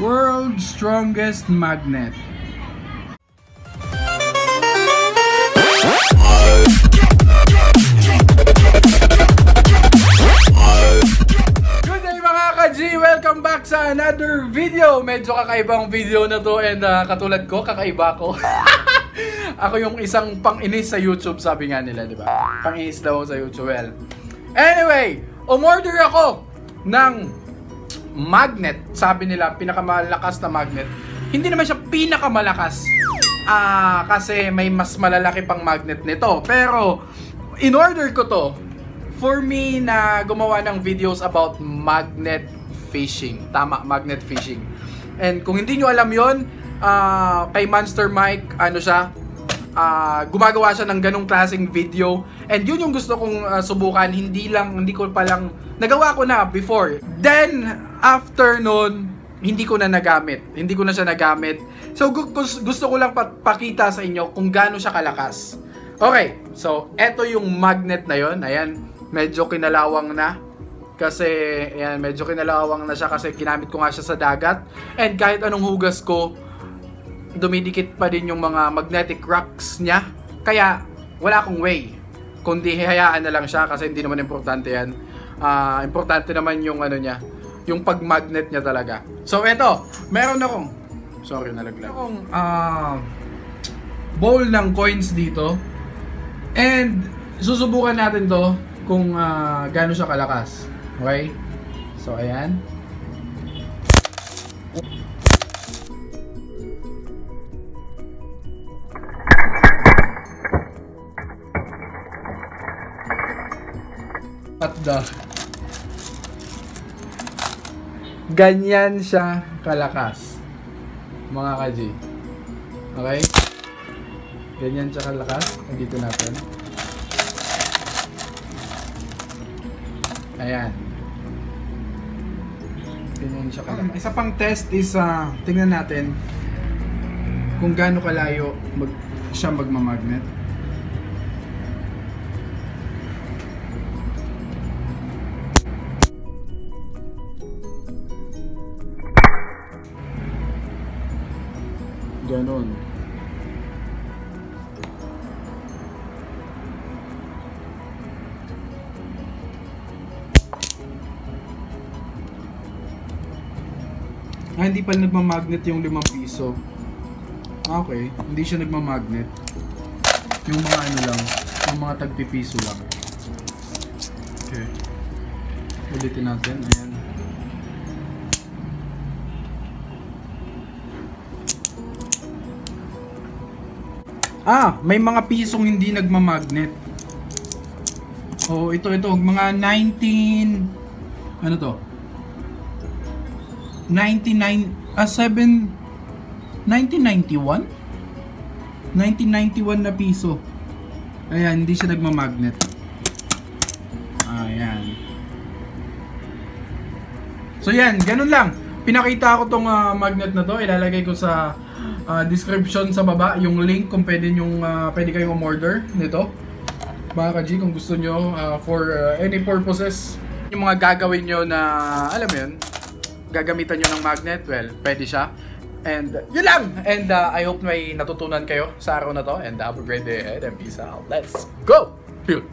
World's strongest magnet. Good day mga ka-G! Welcome back sa another video! Medyo kakaibang video na to and katulad ko, kakaiba ko. Ako yung isang pang-inis sa YouTube, sabi nga nila, di ba? Pang-inis daw sa YouTube. Well, anyway, umorder ako ng magnet. Sabi nila, pinakamalakas na magnet. Hindi naman siya pinakamalakas. Kasi may mas malalaki pang magnet nito. Pero, in-order ko to for me na gumawa ng videos about magnet fishing. Tama, magnet fishing. And kung hindi nyo alam yon, kay Monster Mike, ano siya, gumagawa siya ng ganong klaseng video. And yun yung gusto kong subukan. Hindi ko pa lang, nagawa ko na before. Then, after nun, hindi ko na nagamit. Hindi ko na siya nagamit. So, gusto ko lang pakita sa inyo kung gaano siya kalakas. Okay, so, eto yung magnet na yon. Ayan, medyo kinalawang na. Kasi, ayan, medyo kinalawang na siya kasi ginamit ko nga siya sa dagat. And kahit anong hugas ko, dumidikit pa din yung mga magnetic rocks niya. Kaya, wala akong way. Kundi hayaan na lang siya kasi hindi naman importante yan. Importante naman yung ano niya, yung pag-magnet niya talaga. So, eto, meron akong, sorry, nalaglag. Akong bowl ng coins dito. And, susubukan natin to kung gaano siya kalakas. Okay? So, ayan. At ganyan siya kalakas, mga ka-G. Okay? Ganyan siya kalakas. Dito natin. Ayan. Ganyan siya kalakas. Isa pang test is, tingnan natin kung gaano kalayo siya magmamagnet. Ganon. Hindi pala nagmamagnet yung 5 piso. Okay, hindi siya nagmamagnet. Yung mga ano lang, yung mga tagpipiso lang. Okay. Ulitin natin, ayan. May mga pisong hindi nagmamagnet. Oh, ito mga 19 ano to? 1991 na piso. Ayan, hindi siya nagmamagnet. Ayan. So yan, ganun lang. Pinakita ko tong magnet na to. Ilalagay ko sa description sa baba yung link kung pwede kayong umorder nito. Mga ka-G, kung gusto nyo for any purposes, yung mga gagawin nyo na, alam mo yun, gagamitan nyo ng magnet, well, pwede siya. And yun lang! And I hope may natutunan kayo sa araw na to. And have a great day ahead and peace out. Let's go! Pew!